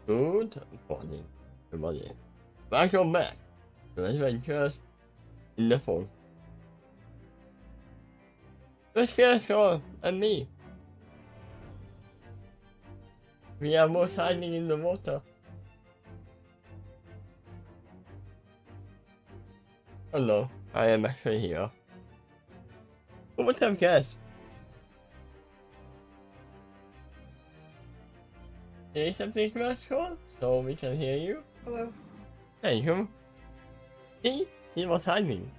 Good morning, everybody. Welcome back to Adventures in the Fog. With Fiasco and me. We are both hiding in the water. Hello, I am actually here. Who would have guessed? Say something, Fiasco, so we can hear you. Hello. Thank you. See? He was hiding.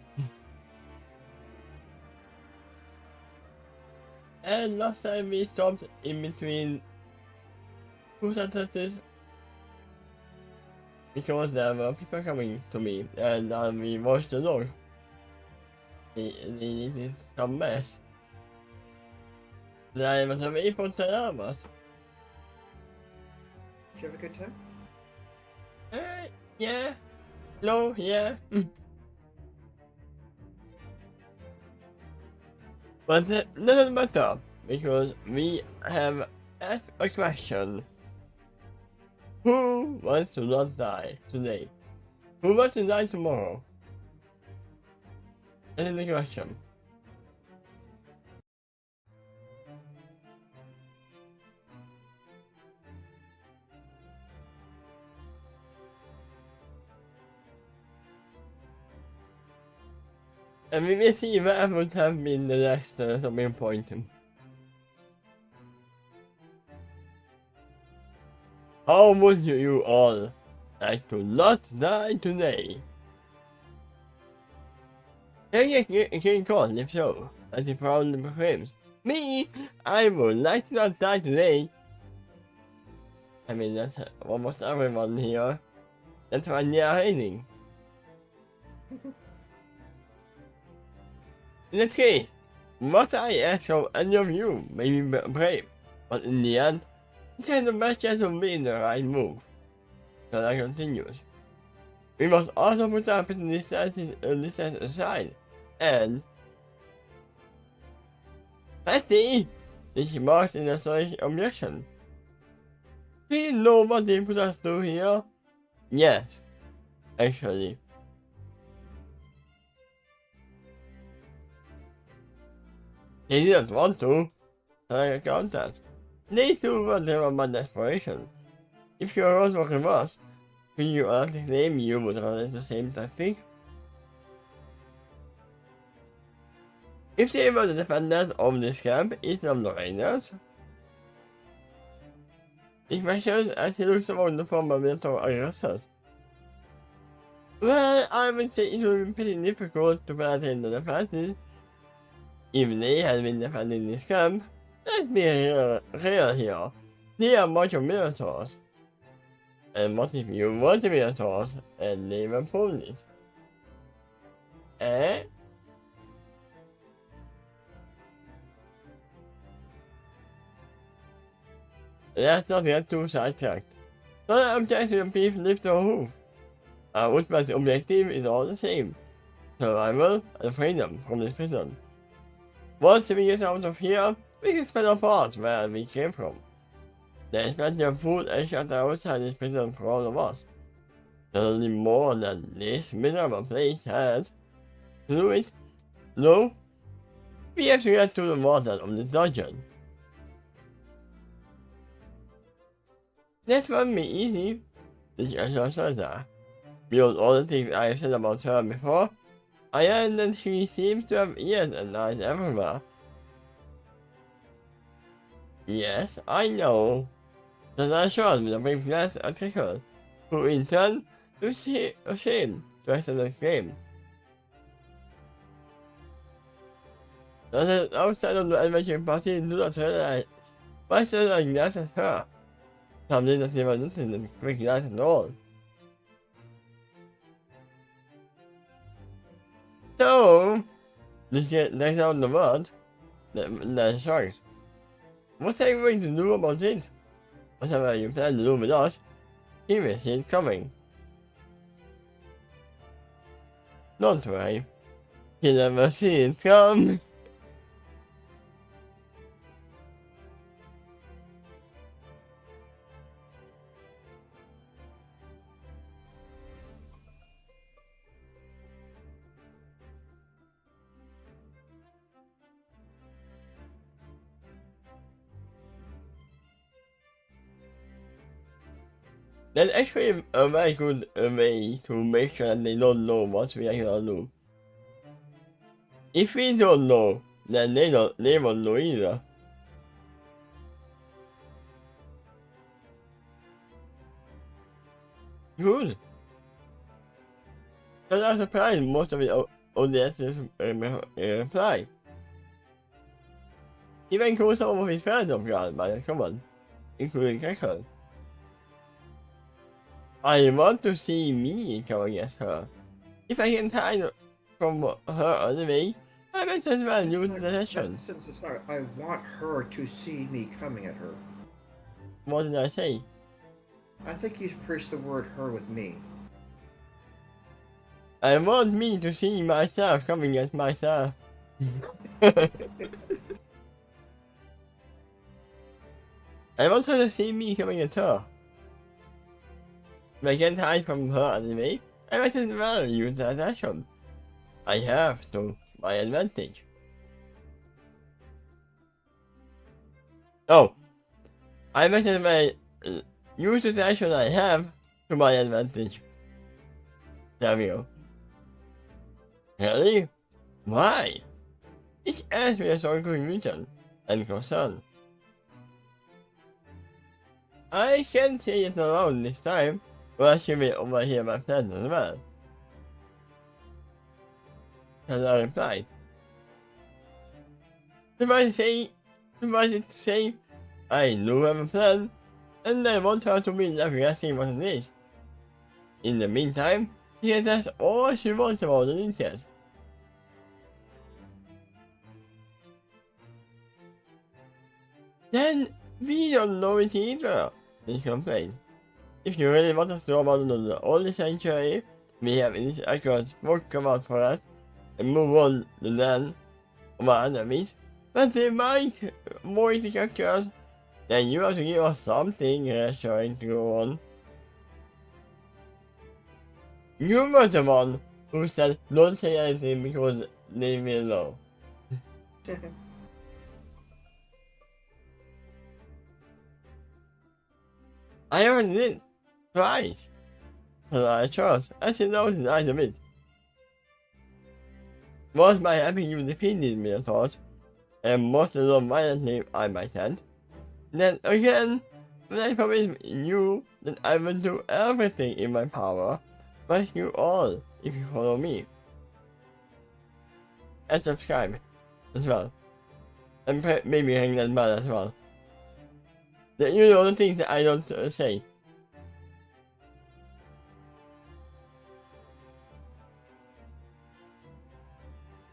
And last time we stopped in between two sentences because there were people coming to me and we watched the dog. They needed some mess. Then I was away for 10 hours. Did you have a good time? Yeah. No, yeah. But it doesn't matter because we have asked a question. Who wants to not die today? Who wants to die tomorrow? That is the question. And we will see what would have been the next stopping point. How would you all like to not die today? Can you get caught if so, as he proudly proclaims? Me, I would like to not die today. I mean, that's almost everyone here. That's why they are hiding. In that case, what I ask of any of you may be brave, but in the end, it has the best chance of being the right move. So that continues. We must also put our distance aside, and Patty! This marks in a such objection. Do you know what they put us through here? Yes, actually. They didn't want to, so I account that. They too were driven by desperation. If your roles were reversed, could you honestly claim you would run the same tactic? If they were the defenders of this camp instead of the raiders, the questions actually looks about the former military aggressors. Well, I would say it would be pretty difficult to penetrate the defenses. If they had been defending this camp, let's be real here. They are much of minotaurs. And what if you were the minotaurs and they were ponies? Eh? Let's not get too sidetracked. So the objective of beef lift or hoof. Our ultimate objective is all the same. Survival and freedom from this prison. Once we get out of here, we can spend our parts where we came from. There's plenty of food and shelter outside this prison for all of us. Certainly more than this miserable place has. To do it, no, we have to get to the water of this dungeon. That won't be easy, the treasure says that. Beyond all the things I have said about her before, I learned that she seems to have ears and eyes everywhere. Yes, I know. That I shot with a brief glance at Quill, who in turn was ashamed to accept the claim. Those outside of the adventure party do not realize why such a glance at her. Some did not even notice the quick glance at all. So, let's get next out the word. The sharks. What are you going to do about it? Whatever you plan to do with us, he will see it coming. Don't worry. He'll never see it come. That's actually a very good way to make sure that they don't know what we are gonna do. If we don't know, then they won't know either. Good. And I'm surprised most of the audiences reply. Even include some of his fans of God by the common, including Keckle. I want to see me coming at her. If I can hide from her on the way, I might as well use the session. Since it's not, I want her to see me coming at her. What did I say? I think you push the word her with me. I want me to see myself coming at myself. I want her to see me coming at her. If I can't hide from her anyway, I might as well use that action. I have to my advantage. Oh, I might as well use this action I have to my advantage. There we go. Really? Why? It adds me a strong reason and concern. I can't say it alone this time, but she will overhear my plans as well. And I replied, suffice it to say, I do have a plan, and I want her to be left guessing what it is. In the meantime, she can ask all she wants about the details. Then we don't know it either, he complained. If you really want us to know about the only sanctuary we have in this accurate spoke about for us, and move on to then of our enemies, but they might more easily capture us, then you have to give us something reassuring to go on. You were the one who said don't say anything because they will know. I already did. Twice. But I chose. I should notice his eyes a bit. Most by having you defeated me, of course, and most of them violently, I might add. Then again, when I promise you that I will do everything in my power, but you all, if you follow me. And subscribe as well. And maybe hang that bell as well. That you know the things that I don't say.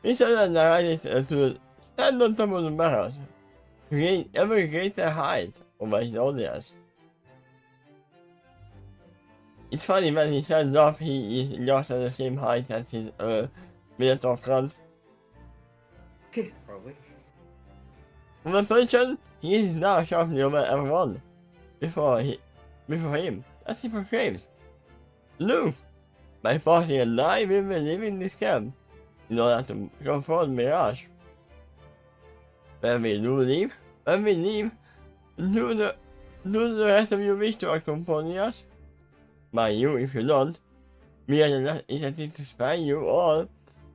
We said that narrated to stand on top of the barrels, to gain ever greater height over his audience. It's funny when he stands up, he is just at the same height as his Minotaur front. Probably. From the position, he is now sharply over everyone. Before him, as he proclaims, "Look, my party and I will be leaving this camp in order to confront Mirage. When we leave, do the rest of you wish to accompany us? By you, if you don't, me and the initiative to spy you all,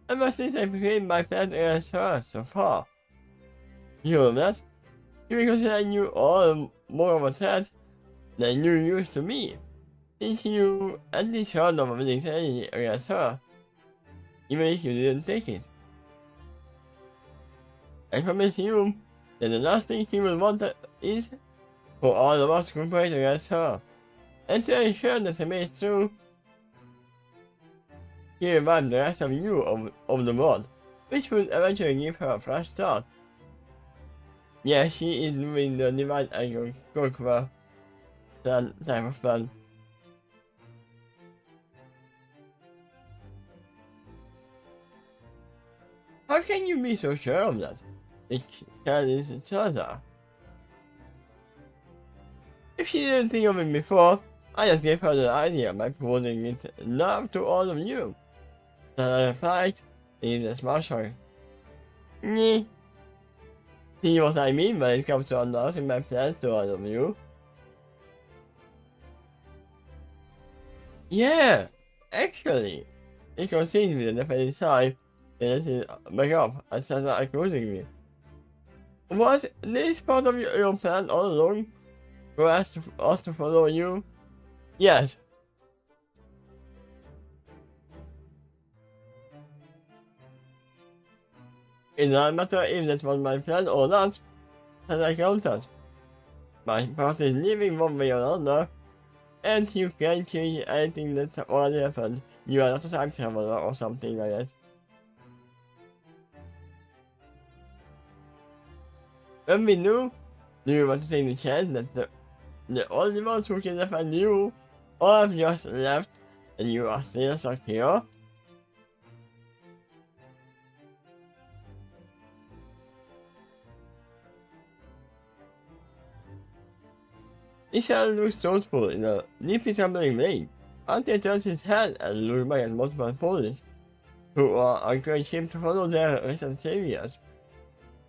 I must say I proclaim my plan against her so far. You know that? You consider you all more of a threat than you used to me, since you at least heard of a winning strategy against her, even if you didn't take it. I promise you that the last thing she will want is for all of us to cooperate against her, and to ensure that she made it through. He revived the rest of you of the world, which would eventually give her a fresh start. Yeah, she is doing the divine agriculture type of plan. How can you be so sure of that? The TARDIS tells her. If she didn't think of it before, I just gave her the idea by proposing it now to all of you. So I replied, in a small shock. Nyeh. See what I mean when it comes to announcing my plans to all of you? Yeah, actually, it concedes me the defending side, and this is back up, and says that accusing me. Was this part of your plan all along? For us to follow you? Yes. It doesn't matter if that was my plan or not, as I counted. My part is leaving one way or another, and you can't change anything that already happened. You are not a time traveler or something like that. When we knew, do you want to take the chance that the only ones who can defend you all have just left and you are still stuck here? This shall looks thoughtful in a deeply trembling way. Ante turns his head and looks back at multiple police, who are encouraging him to follow their recent saviors.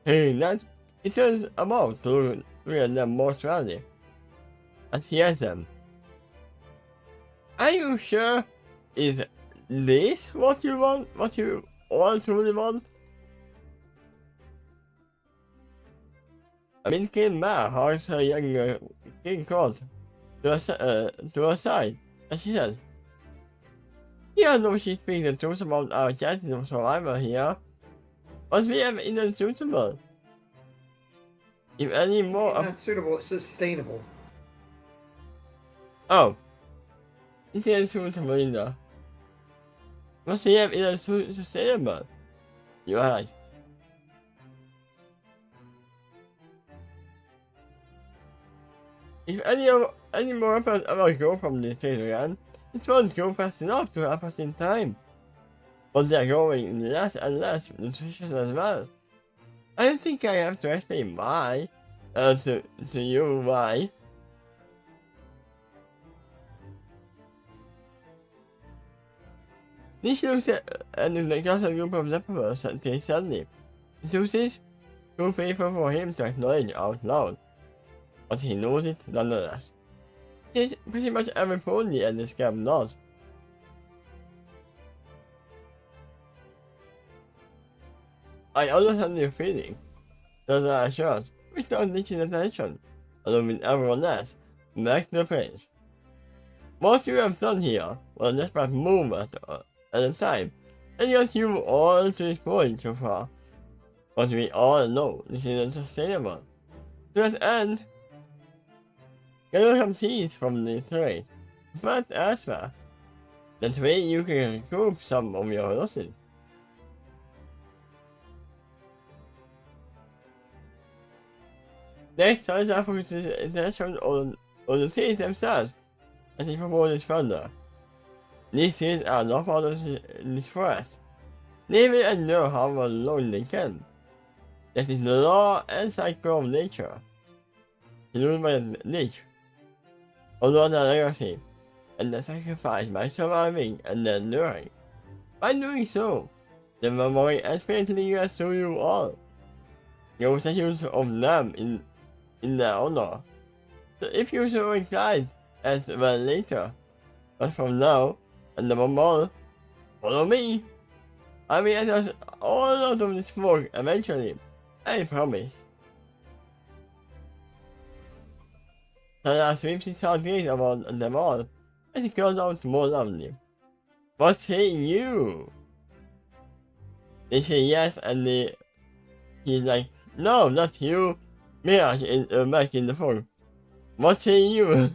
Hearing that, he turns about to look at them more strongly, as he asks them, "Are you sure? Is this what you want? What you all truly want?" A mid-king mare holds her younger king court to her side, and she says, "Here knows she speaks the truth about our chances of survival here, but we have insuitable. If any more It's not suitable, it's sustainable. Oh, it's insuitable in there. But we have sustainable. You are right. If any more weapons ever go from this stage again, it won't go fast enough to help us in time. But they're growing less and less nutritious as well. I don't think I have to explain why. To you why. This looks at just a group of Zeppelins that they suddenly. The truth is, too painful for him to acknowledge out loud. But he knows it nonetheless. He's pretty much every pony at this camp knows. I understand your feeling. Those are assurance, which don't reach his attention, along with everyone else, back to the place. What you have done here was a desperate move at a time, and got you all to this point so far. But we all know this isn't sustainable. To that end, gather some seeds from the trade, but elsewhere. That way you can recoup some of your losses. Next, Sarah focuses attention on the seeds themselves, as he proposes further. These seeds are not part of this forest. They will endure however long they can. That is the law and cycle of nature. Ruled by nature. Although the legacy and the sacrifice by surviving and enduring. By doing so, the memory and spirit lingers through you all. Your statues of them in their honor. So if you so inclined as well later, but from now and nevermore, follow me. I will get us all out of this smoke eventually, I promise. Sarah sweeps his hard gaze around them all, as he calls out more loudly. What say you? They say yes, and he's like, no, not you. Mirage is back in the phone. What say you?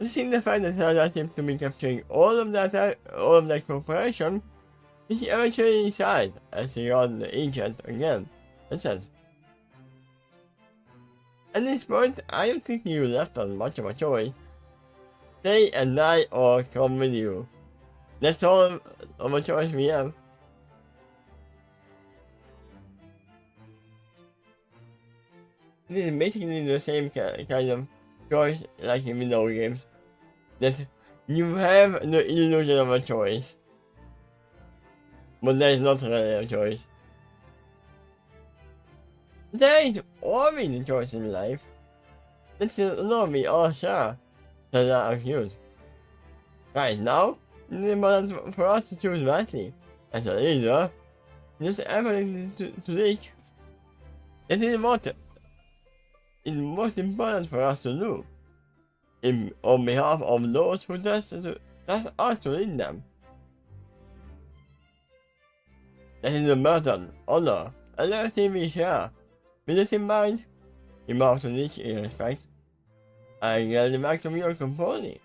Seeing the fact that Sarah seems to be capturing all of that cooperation, he eventually decides as he on the agent again and says, "At this point, I don't think you left us much of a choice. Stay and die or come with you. That's all of a choice we have." This is basically the same kind of choice like in video games. That you have the illusion of a choice. But there is not really a choice. There is always a choice in life. This is not we all share the lot of use. Right now, it's important for us to choose wisely. As a leader, use everything to reach. This is what is most important for us to do. On behalf of those who trust us to lead them. That is a burden, honor, and everything we share. With this in mind, we must reach in respect. I get back to your company.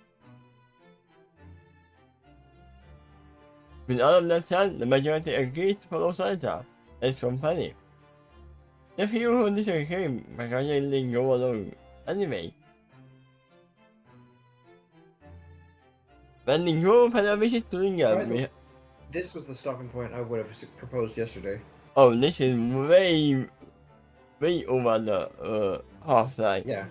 With all of that said, the majority agrees to follow Santa as company. The few who disagree gradually go along anyway. When the group had a wishes to linger, this was the stopping point I would have proposed yesterday. Oh, this is way over the half-life. Yeah.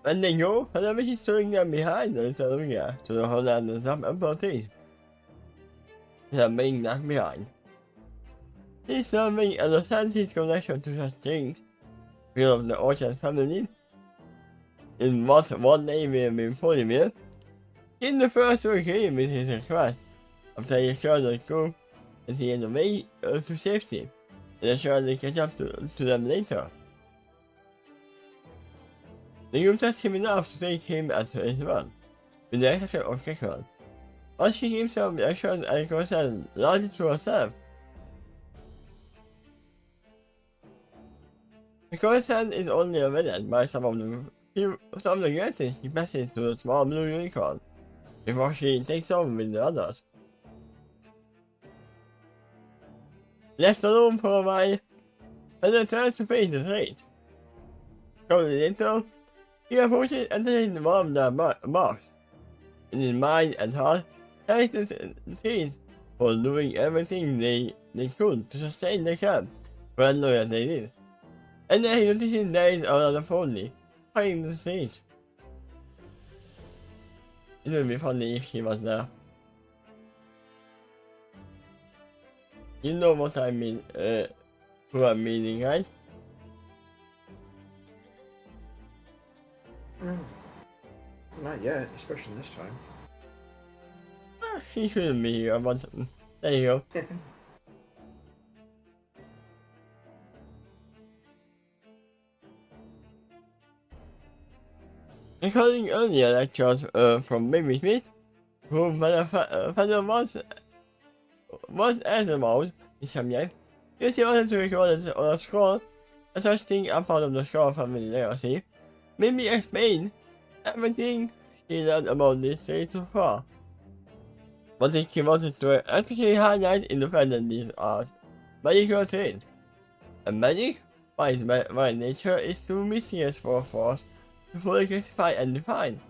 When they go, whatever he's throwing them behind the Taluga to the whole land of some abilities. They're being left behind. He's serving understands his connection to such things. Will of the Orchard family. In what one day will be fully will. In the first to agree with his request, after he assured the crew that he had a way to safety, and assured they catch up to them later. The group trusts him enough to take him at his word, with the exception of Kekron. But she gives him the assurance and concern largely to herself. The concern is only evident by some of the glances she passes to the small blue unicorn, before she takes over with the others. Left alone for a while, Heather tries to face the threat. Shortly later, he approaches entering one of the box. In his mind and heart, thanks to trees for doing everything they could to sustain the camp, for as long as they did. And then he notices there is another phony, hiding the streets. It would be funny if he was there. You know what I mean, who I'm meaning, right? Not yet, especially this time. He shouldn't be here, but there you go. Recording earlier lectures from Baby Smith, who father was as about the subject, he wanted to record on a scroll, a such thing a part of the scroll family legacy, maybe explain everything she learned about this series so far. But he wanted to especially highlight in the fact that these are magical traits. And magic, by its very nature, is too mysterious for a force to fully classify and define.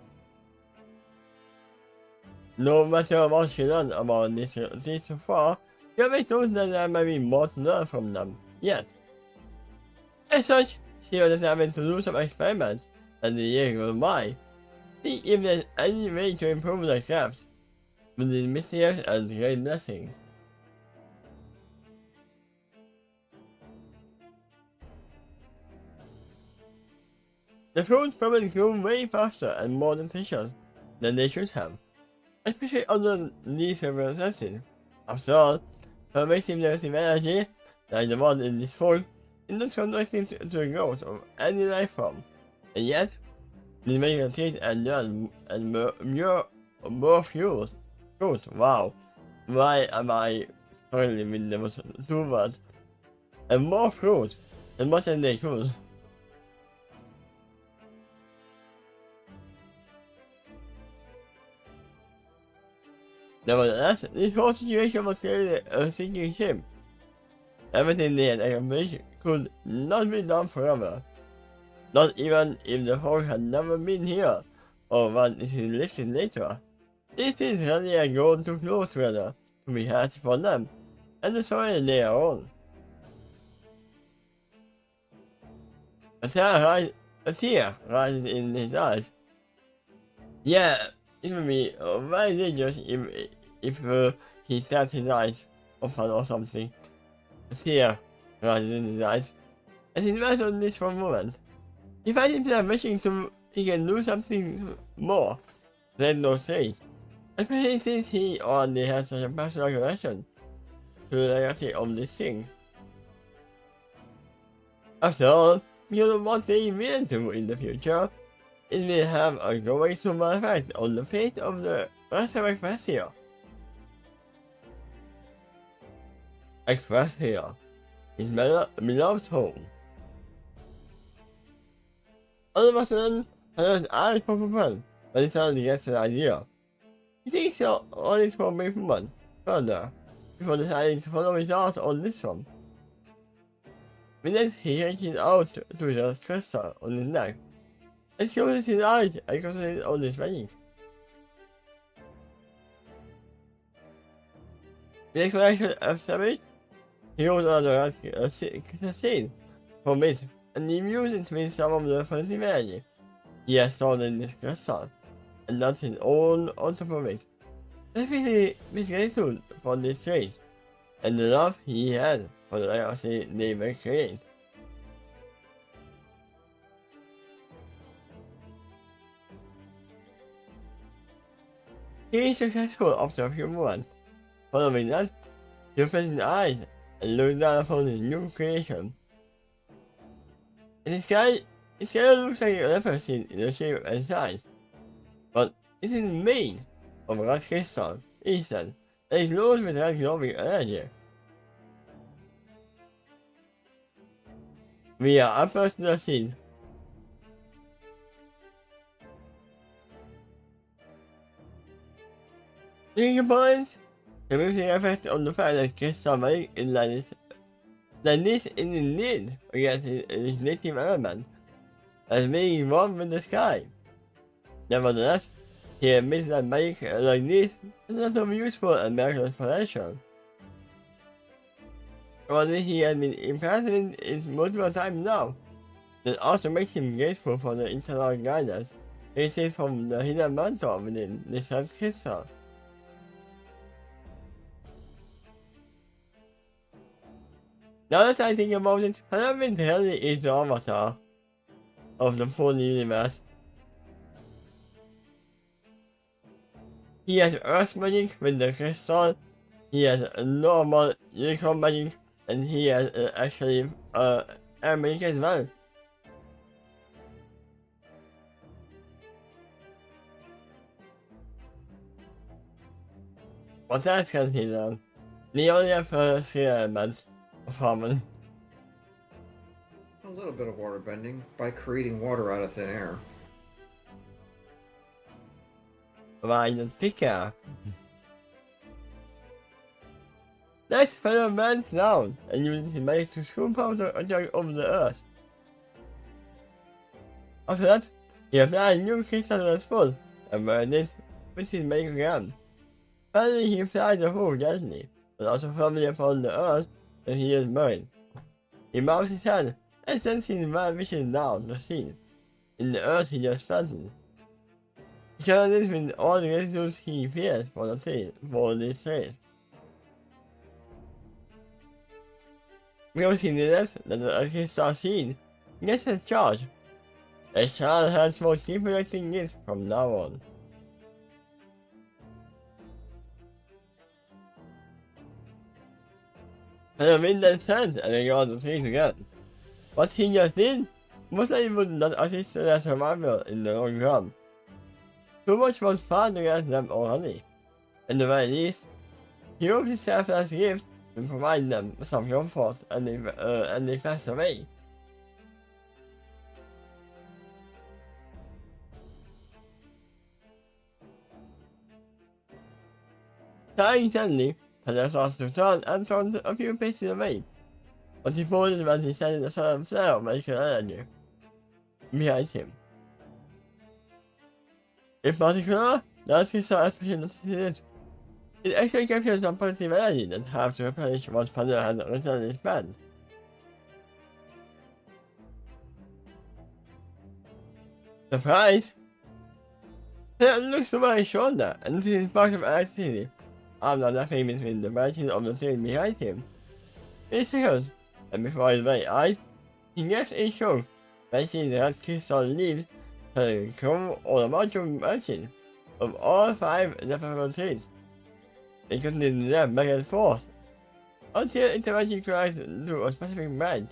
No matter what she learned about this so far, she always knows that there may be more to learn from them, yet. As such, she was determined to do some experiments as the years go by, see if there's any way to improve the gaps with these mysterious and great blessings. The fruits probably grew way faster and more nutritious than they should have, especially under these circumstances. After all, her massive negative energy, like the one in this form, is not conducive to the growth of any life form, and yet, these magical traits and more fuels. Good, wow. Why am I struggling with those two words? And more fruit than what they could. Nevertheless, this whole situation was clearly a sinking ship. Everything they had accomplished could not be done forever. Not even if the folk had never been here or what is lifted later. This is really a goal to close together to be had for them, and the story they are on. A tear rises in his eyes. Yeah, it would be very dangerous if he tapped his eyes open or something. A tear rises in his eyes, and he dwells on this for a moment. He finds himself wishing he can do something more than those things, especially since he already has such a personal connection to the legacy of this thing. After all, because of what they will do in the future, it will have a great effect on the fate of the rest of Equestria. Equestria, his beloved home. All of a sudden, Hannah's eyes pop open, but he suddenly gets an idea. He thinks on it for a brief moment, further, before deciding to follow his art on this one. With this, he reaches out to the crystal on his neck, and closes his eyes and concentrates on his magic. The explanation established, he goes on a scene from it, and he uses with some of the fancy magic he has stored in this crystal, and that's his own on top of it. Specifically, his gratitude for this trait, and the love he had for the legacy they will create. He is successful after a few moments. Following that, he opens his eyes and looks down upon his new creation. It kind of looks like a leopard seen in the shape and size, but it is made of red crystal, instant, and it glows with red glowing energy. We are up to the scene. Thinking points, the music effect on the fact that crystal magic is like this is indeed against its native element, as being one with the sky. Nevertheless, he admits that magic like this is not of useful and miraculous potential. Although he has been impressed with it multiple times now, that also makes him grateful for the internal guidance he received from the hidden mentor within this crystal. Now that I think about it, Hanabi really is the avatar of the full universe. He has earth magic with the crystal, he has normal unicorn magic, and he has actually air magic as well. What else can he learn? The only first element of harmony. A little bit of water bending by creating water out of thin air. By the picker. Next, fellow bends down and uses his magic to scoop out the object over the earth. After that, he applies new crystal to the spoon and burned it with his magic gun. Finally, he applies the hook gently, but also firmly upon the earth that he is buried. He bows his head and sends his wild vision down the scene, in the earth he just planted. He shares this with all the gratitude he feels for this trade. Because he knows that the crystal seed gets a charge. A child has more keep protecting it from now on. And the wind then sent and they got the trees again. What he just did most likely would not assist their survival in the long run. Too much was far against them already. At the very least, he hoped his selfless gift would provide them some comfort and they passed away. Trying suddenly, Peter starts to turn and turned a few paces away, but he folded when he sensed a sudden flare of magical energy behind him. In particular, that is so especially noticed. It actually captures some positive energy that have to replenish what Father has originally spent. Surprise! It looks over his shoulder, and this is part of electricity. I'm not laughing between the branches of the tree behind him. He seconds, and before his very eyes, he gets a shock by seeing the red crystal leaves turning cover all about the branches of all 5 different trees. They continue to jump back and forth until it eventually collides to a specific branch.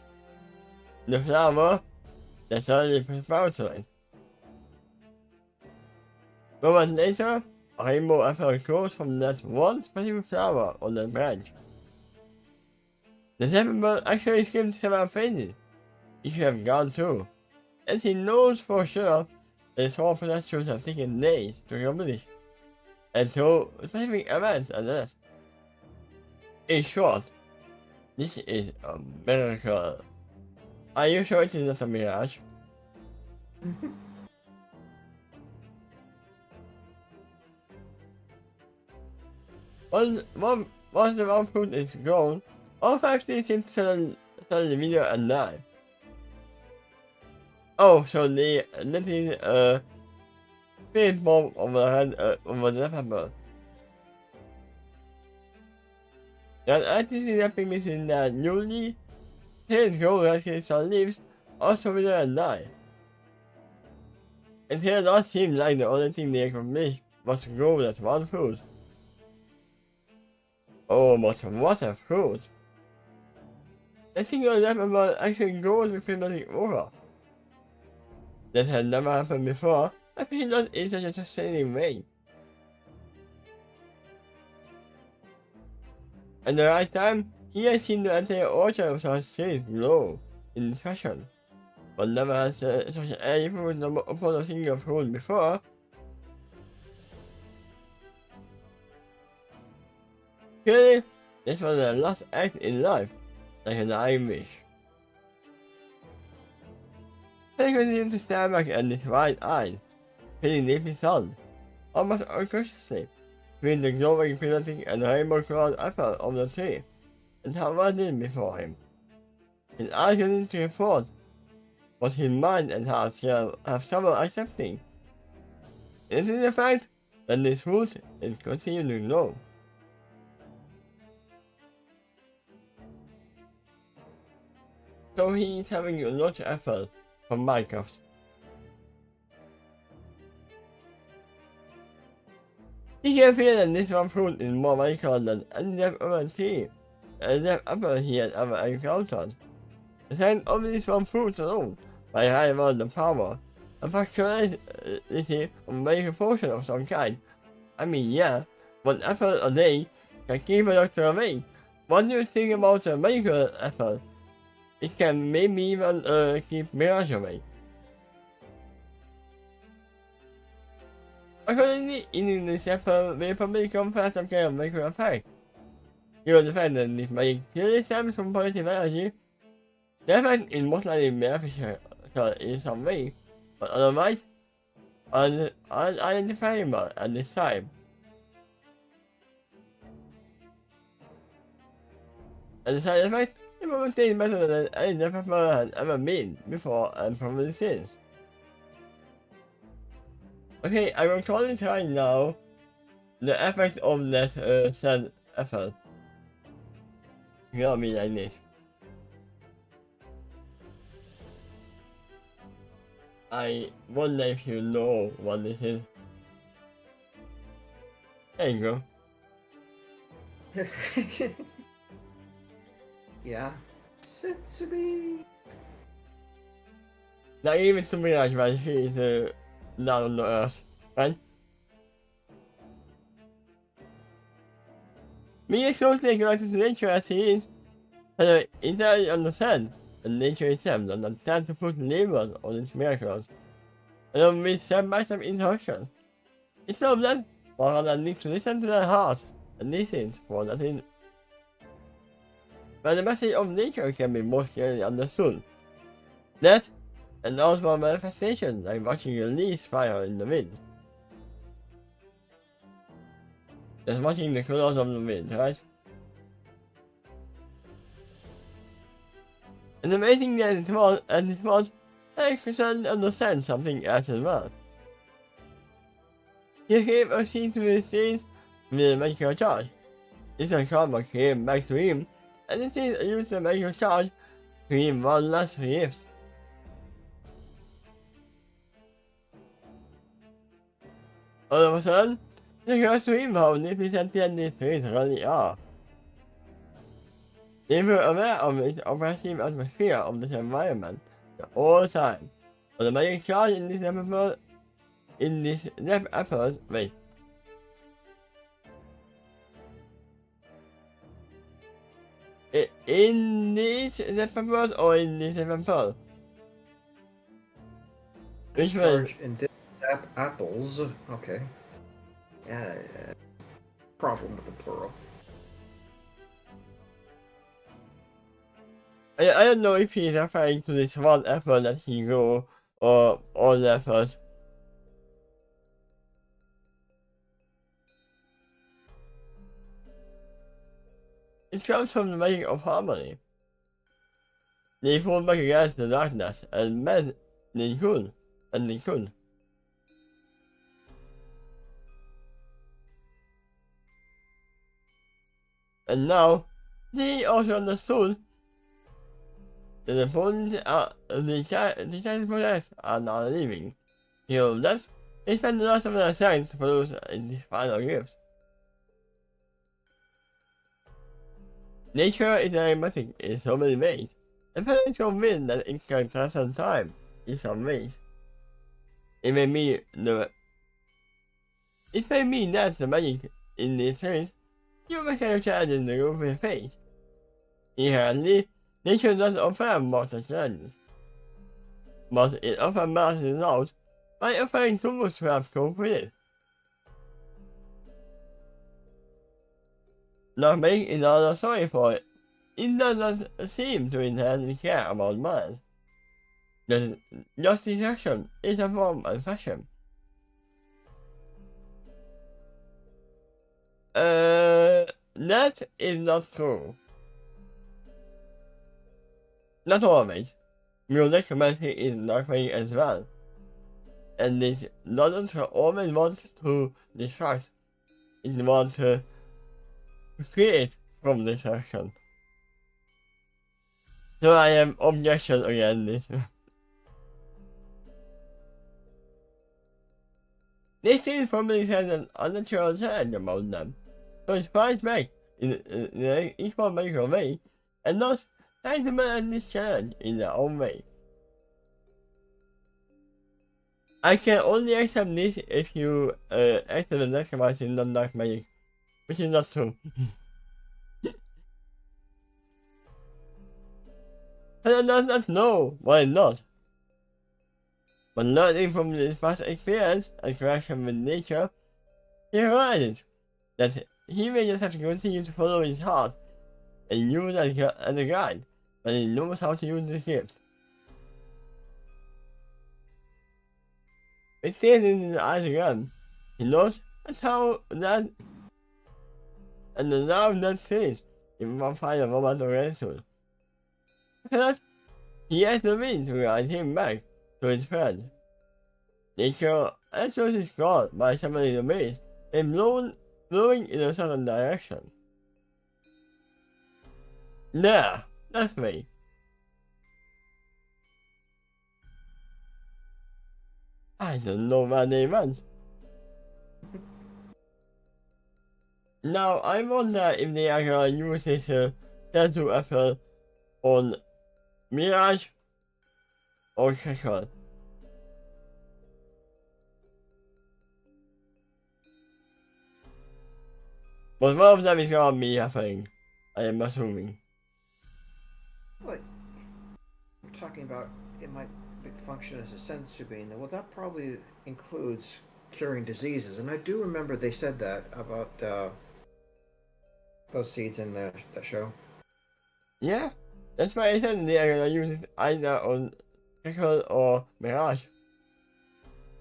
The flower that suddenly preparatory. Moments later, a rainbow apple grows from that one specific flower on that branch. The second bird actually skipped several phases. He should have gone too, as he knows for sure that his whole process have taken days to accomplish, and so specific events at that. In short, this is a miracle. Are you sure it is not a mirage? Once the one fruit is grown, all 5 trees seem to suddenly video and die. Oh, so the little spirit bomb over the pepper. That actually wrapping between the newly his gold that crystal leaves also wither and die. It did not seem like the only thing they accomplished was to grow that one fruit. Oh, but what a fruit! A single leopard actually grows with hypnotic aura. That had never happened before, I feel not in such a sustaining way. At the right time, he has seen the entire orchard of such trees glow in this fashion, but never has such any fruit upon a single fruit before. Clearly, this was the last act in life, like an I wish. He continued to stand back at his wide-eyed, feeling deeply stunned, almost unconsciously, between the glowing hypnotic and rainbow-colored apple of the tree, and how was it before him. His eyes continued to report what his mind and heart have trouble accepting. It is the fact that this fruit is continuing to glow. So he is having a large apple from Minecraft. He can feel that this one fruit is more magical than any other tree, and that apple he had ever encountered. The scent of this one fruit alone might rival the power and factuality of magical potion of some kind. I mean, yeah, 1 apple a day can keep a doctor away. What do you think about a magical apple? It can maybe even keep mirage away. Accordingly, eating this apple will probably confer some kind of magical effect. Given the fact that this magic clearly stems from positive energy, the effect is most likely beneficial in some way, but otherwise unidentifiable at this time. And the side effect is probably better than any developer has ever been before and probably since. Okay, I will call it right now the effect of that said effort. It's gonna be like this. I wonder if you know what this is. There you go. Yeah. Sitsby. Not even to me like right, she is down on the earth, right? Being closely connected to nature as he is, I entirely understand that nature itself does not have to put labels on its miracles, and will be step-by-step instructions. It's so that one that needs to listen to their heart and listen for that in. But the message of nature can be more clearly understood. That, and also manifestations like watching a leaf fire in the wind. Just watching the colors of the wind, right? It's amazing that it was, I could understand something else as well. He gave a seat to the scenes with a magical charge. This karma came back to him, and it is used the magical charge to him one last gift. All of a sudden, it occurs to him how magnificent these trees really are. They were aware of its oppressive atmosphere of this environment the whole time, but the magic charge in this episode, in this episode, or in this episode? Which one? Charge in this apples. Okay. Yeah. Problem with the plural. I don't know if he's referring to this one effort that he grew or all the efforts. It comes from the magic of harmony. They fought back against the darkness and met they could. And now, they also understood that the opponents are the characters are not living. So thus, they spend the rest of their time to produce these final gifts. Nature is enigmatic in so many ways, and potential mean that it can transcend time in some ways. It may mean that the magic in this series you can challenge the group with fate. Inherently, nature does offer mortal challenges, but it often balances it out by offering tools to have cope with it. Not magic is another story for it. It does not seem to inherently care about man. Just destruction is a form and fashion. That is not true. Not always. Necromancy is dark magic as well. And it doesn't always want to destruct. It wants to create from destruction. So I am objection against this. They seem probably has an unnatural challenge about them, so it fights back in an equal magical way, and thus tries to manage this challenge in their own way. I can only accept this if you accept the necromancy non-dark magic, which is not true. And does not know why not. But learning from this past experience and connection with nature, he realizes that he may just have to continue to follow his heart and use it as a guide, but he knows how to use this gift. It stares in his eyes again. He knows that's how that and the love that stays in one final moment of gratitude. After that, he has the wind to guide him back to his friend. Nature answers his call by summoning the breeze and blowing in a certain direction. There, that's me. I don't know what they want. Now, I wonder if they are gonna use this tattoo effort on Mirage or Shekel. But one of them is gonna be happening, I am assuming. What? We're talking about it might function as a sensu bean. Well, that probably includes curing diseases, and I do remember they said that about those seeds in the show. Yeah, that's why I said they are gonna use it either on Shekel or Mirage.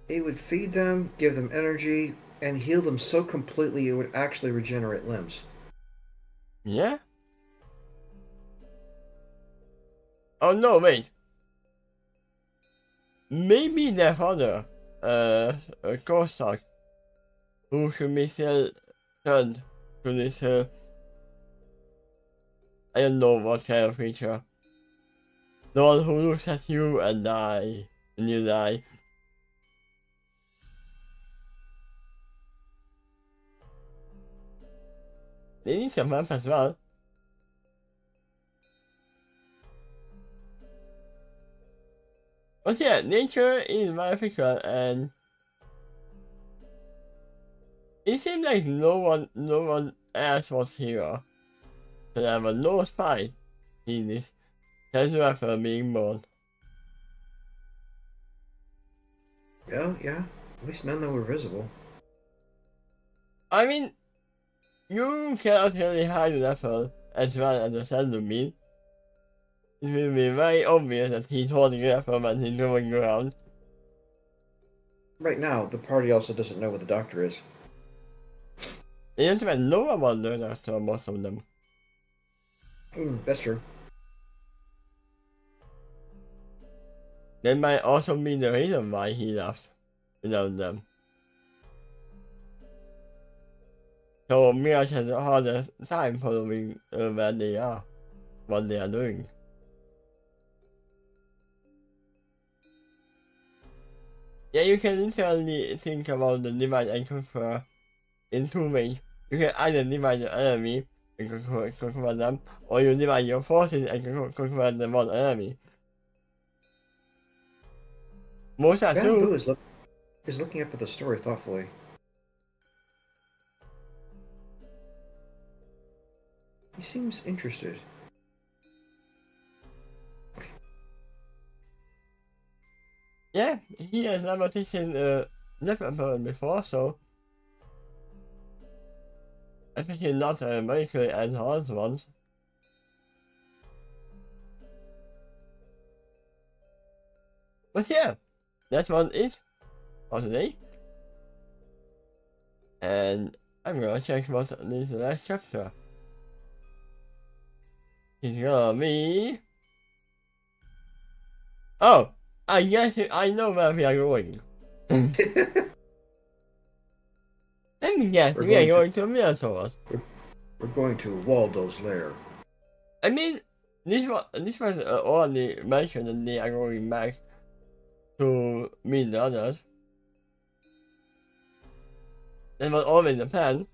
It would feed them, give them energy, and heal them so completely it would actually regenerate limbs. Yeah? Oh no, wait. Maybe their father, a ghost dog, who should be still turned to this, I don't know what kind of creature. The one who looks at you and die, and you die. They need some help as well. But yeah, nature is beneficial, and it seems like no one else was here. So there was no spy in this Tesla being born. Yeah. At least none that were visible. I mean, you cannot really hide the level as well as the Sand Bean. It will be very obvious that he's holding the level when he's going around. Right now, the party also doesn't know what the doctor is. They don't even know about the doctor, most of them. That's true. That might also be the reason why he left without them. So Mirage has a harder time following where they are, what they are doing. Yeah, you can literally think about the divide and conquer in two ways. You can either divide the enemy and conquer them, or you divide your forces and conquer the one enemy. Most are Bamboo two. is looking up at the story thoughtfully. He seems interested. Yeah, he has never taken a different person before, so I think he's not very good as hard ones. But yeah, that one is for today. And I'm gonna check what is the next chapter. It's gonna be... Oh! I guess I know where we are going. Let me guess, we are going to Minotaurs. We're going to Waldo's lair. I mean, this was already mentioned that they are going back to meet the others. That was always the plan.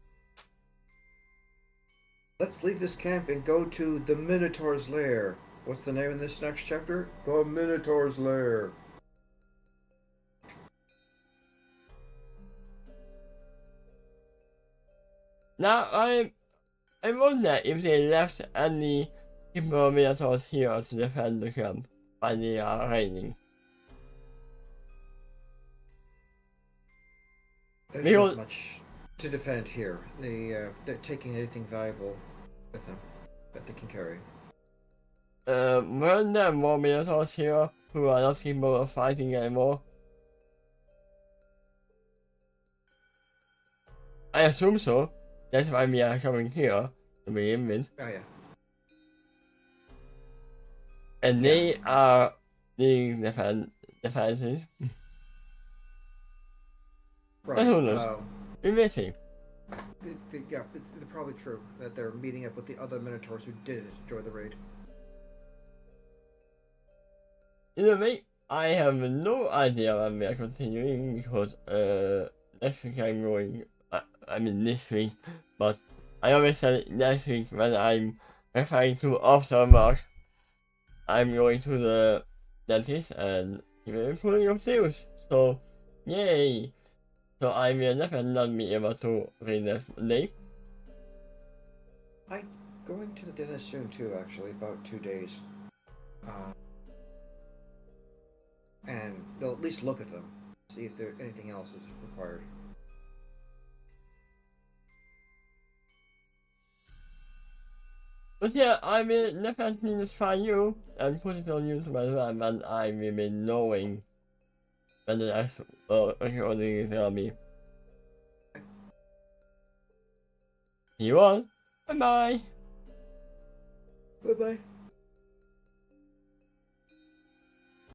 Let's leave this camp and go to the Minotaur's lair. What's the name of this next chapter? The Minotaur's lair. Now I wonder if they left any people Minotaurs here to defend the camp while they are raining. There's not much to defend here. They're taking anything valuable with them that they can carry. Weren't there more Minotaurs here who are not capable of fighting anymore? I assume so. That's why we are coming here to begin with. Oh yeah. And they are doing defenses. Right. But who knows? We may see. Yeah, it's probably true that they're meeting up with the other Minotaurs who did enjoy the raid. Either way, I have no idea when we are continuing because next week I'm going, I mean this week, but I always said next week when I'm referring to after March, I'm going to the dentist and he will be pulling up tears, so yay! So I will definitely not be able to read this day. I'm going to the dentist soon too, actually, about 2 days. And they'll at least look at them, see if there anything else is required. But yeah, I will definitely notify you and put it on YouTube as well, and I will be knowing when the next recording is gonna be. See you all. Bye bye. Bye bye.